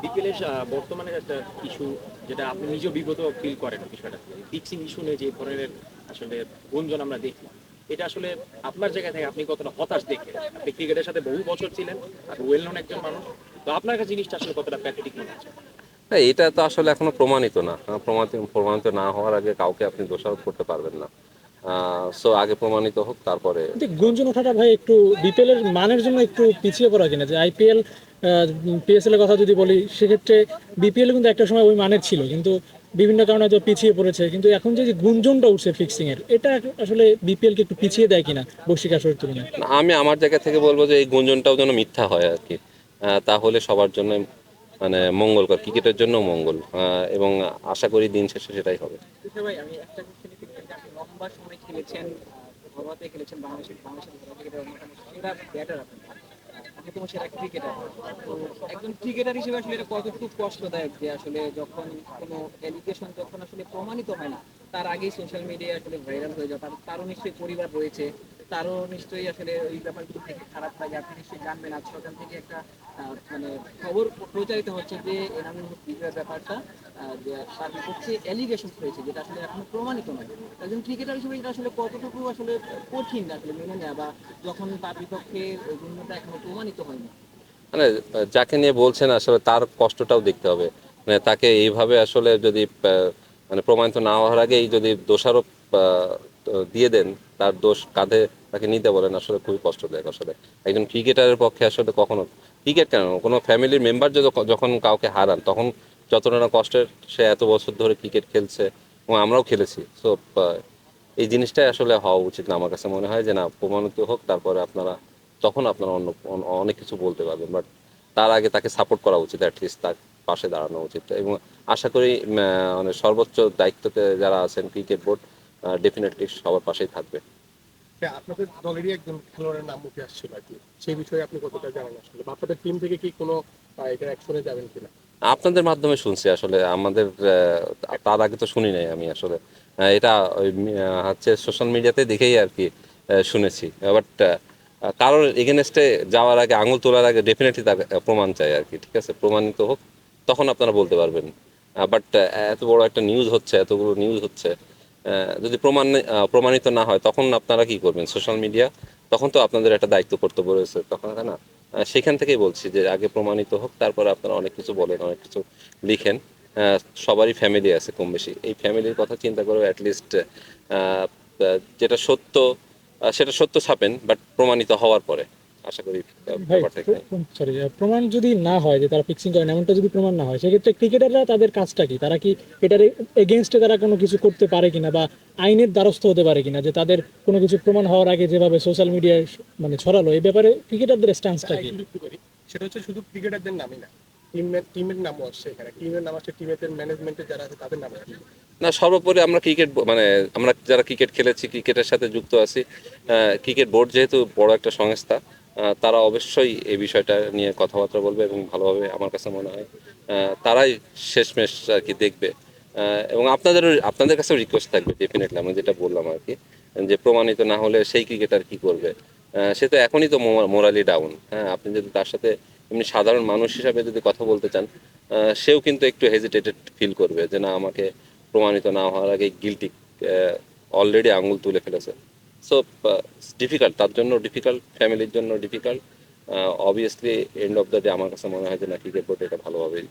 বিপিএলের বর্তমানে একটা ইস্যু, যেটা আপনি নিজেও বিগত ফিল করেন বিষয়টা, ফিক্সিং ইস্যু নিয়ে যে ধরনের আসলে গুঞ্জন আমরা দেখি, এটা আসলে আপনার জায়গা থেকে আপনি কতটা হতাশ দেখে? আপনি ক্রিকেটের সাথে বহু বছর ছিলেন আর ওয়েল নোন একজন মানুষ, তো আপনার কাছে জিনিসটা আসলে কতটা প্যাথেটিক মনে হচ্ছে? হ্যাঁ, এটা তো আসলে এখনো প্রমাণিত না। প্রমাণিত প্রমাণিত না হওয়ার আগে কাউকে আপনি দোষারোপ করতে পারবেন না। সো আগে প্রমাণিত হোক তারপরে। কিন্তু গুঞ্জন ওঠাটা ভাই একটু বিপিএল এর মানের জন্য একটু পিছিয়ে পড়া কিনা, যে আইপিএল পিএসএল এর কথা যদি বলি সেক্ষেত্রে বিপিএল কিন্তু একটা সময় ওই মানের ছিল, কিন্তু বিভিন্ন কারণে হয়তো পিছিয়ে পড়েছে। কিন্তু এখন যে যে গুঞ্জনটা উঠছে ফিক্সিং এর, এটা আসলে বিপিএল কে একটু পিছিয়ে দেয় কিনা বর্ষিক আসরের তুলনায়? না, আমি আমার জায়গা থেকে বলবো যে এই গুঞ্জনটাও যেন মিথ্যা হয় আর কি। তাহলে সবার জন্য মানে মঙ্গলকর, ক্রিকেটের জন্য মঙ্গল। এবং আশা করি দিন শেষে সেটাই হবে। তুষার ভাই, আমি একটা কোশ্চেন করতে চাই। আপনি লম্বা সময় খেলেছেন, ঘরোয়াতে খেলেছেন, বাংলাদেশের ঘরোয়া ক্রিকেটের অন্যতম সেরা ব্যাটার আপনি, অন্যতম সেরা ক্রিকেটার। তো একজন ক্রিকেটার হিসেবে আসলে এটা কতটুকু কষ্টদায়ক যে আসলে যখন কোনো অ্যালিগেশন যখন আসলে প্রমাণিত হয় না, তার আগেই সোশ্যাল মিডিয়ায় আসলে ভাইরাল হয়ে যায়। তারও নিশ্চয়ই পরিবার রয়েছে, তারও নিশ্চয়ই আসলে ওই ব্যাপারগুলো থেকে খারাপ লাগে। আপনি নিশ্চয়ই জানবেন আজ সকাল থেকে একটা মানে খবর প্রচারিত হচ্ছে যে এনামুল হক বিজয়ের ব্যাপারটা, যে তার বিপক্ষে অ্যালিগেশন হয়েছে, যেটা আসলে এখনো প্রমাণিত নয়। একজন ক্রিকেটার হিসেবে এটা আসলে কতটুকু আসলে কঠিন আসলে মেনে নেওয়া, বা যখন তার বিপক্ষে ওই গুণটা এখনো প্রমাণিত হয়নি? মানে যাকে নিয়ে বলছেন আসলে তার কষ্টটাও দেখতে হবে। মানে তাকে এইভাবে আসলে যদি মানে প্রমাণিত না হওয়ার আগেই যদি দোষারোপ দিয়ে দেন, তার দোষ কাঁধে তাকে নিতে বলেন, আসলে খুবই কষ্টদায়ক আসলে। একজন ক্রিকেটারের পক্ষে আসলে কখনো, ক্রিকেট কেন, কোনো ফ্যামিলির মেম্বার যখন কাউকে হারান তখন যতটা না কষ্টের, সে এত বছর ধরে ক্রিকেট খেলছে এবং আমরাও খেলেছি। সো এই জিনিসটাই আসলে হওয়া উচিত না, আমার কাছে মনে হয় যে না, প্রমাণিত হোক তারপরে আপনারা, তখন আপনারা অনেক কিছু বলতে পারবেন। বাট তার আগে তাকে সাপোর্ট করা উচিত, অ্যাটলিস্ট তার পাশে দাঁড়ানো উচিত। এবং আশা করি মানে সর্বোচ্চ দায়িত্বতে যারা আছেন ক্রিকেট বোর্ড ডেফিনেটলি সবার পাশেই থাকবে। হ্যাঁ, আপনাদের দলেরই একজন খেলোয়াড়ের নাম উঠে আসছিল আর কি, সেই বিষয়ে আপনি কতটা জানেন আসলে, বা আপনাদের টিম থেকে কি কোনো এটা অ্যাকশনে যাবেন কিনা? আপনাদের মাধ্যমে শুনছি আসলে, আমাদের তার আগে তো শুনি নাই আমি আসলে। এটা ওই হচ্ছে সোশ্যাল মিডিয়াতে দেখেই আর কি শুনেছি। বাট কারোর এগেনস্টে যাওয়ার আগে, আঙুল তোলার আগে ডেফিনেটলি তার প্রমাণ চাই আর কি। ঠিক আছে, প্রমাণিত হোক তখন আপনারা বলতে পারবেন। বাট এত বড় একটা নিউজ হচ্ছে, এতগুলো নিউজ হচ্ছে, যদি প্রমাণিত না হয় তখন আপনারা কি করবেন? সোশ্যাল মিডিয়া তখন তো আপনাদের একটা দায়িত্ব কর্তব্য রয়েছে তখন, তাই না? সেখান থেকেই বলছি যে আগে প্রমাণিত হোক, তারপরে আপনারা অনেক কিছু বলেন, অনেক কিছু লিখেন। সবারই ফ্যামিলি আছে কম বেশি, এই ফ্যামিলির কথা চিন্তা করে অ্যাটলিস্ট যেটা সত্য সেটা সত্য ছাপেন, বাট প্রমাণিত হওয়ার পরে। আশা করি ভাই, ব্যাপারটা এখানে। সরি, প্রমাণ যদি না হয় যে তারা ফিক্সিং করেন, এমনটা যদি প্রমাণ না হয়, সেক্ষেত্রে ক্রিকেটাররা তাদের কাজটা কি? তারা কি এটার এগেনস্টে তারা কোনো কিছু করতে পারে কিনা, বা আইনের দ্বারস্থ হতে পারে কিনা, যে তাদের কোনো কিছু প্রমাণ হওয়ার আগে যেভাবে সোশ্যাল মিডিয়ায় মানে ছড়ালো, এই ব্যাপারে ক্রিকেটারদের স্ট্যান্সটা কি? একটু করি, সেটা হচ্ছে শুধু ক্রিকেটারদের নামই না, টিমের নামও আসছে এখানে, টিমের নাম আসছে, টিমের ম্যানেজমেন্টে যারা আছে তাদের নাম আসছে। না, সর্বোপরি আমরা ক্রিকেট মানে আমরা যারা ক্রিকেট খেলেছি, ক্রিকেটের সাথে যুক্ত আছি, ক্রিকেট বোর্ড যেহেতু বড় একটা সংস্থা, তারা অবশ্যই এই বিষয়টা নিয়ে কথাবার্তা বলবে এবং ভালোভাবে, আমার কাছে মনে হয় তারাই শেষমেশ আর কি দেখবে। এবং আপনাদের কাছেও রিকোয়েস্ট থাকবে ডেফিনেটলি, আমি যেটা বললাম আর কি, যে প্রমাণিত না হলে সেই ক্রিকেটার কি করবে? সে তো এখনই তো মোরালি ডাউন। হ্যাঁ, আপনি যদি তার সাথে এমনি সাধারণ মানুষ হিসাবে যদি কথা বলতে চান, সেও কিন্তু একটু হেজিটেটেড ফিল করবে যে না, আমাকে প্রমাণিত না হওয়ার আগে গিলটি অলরেডি আঙুল তুলে ফেলেছে। সো ডিফিকাল্ট, তার জন্য ডিফিকাল্ট, ফ্যামিলির জন্য difficult. Obviously end of the day আমার কাছে মনে হয় যে না, ক্রিকেট বোর্ড এটা ভালোভাবেই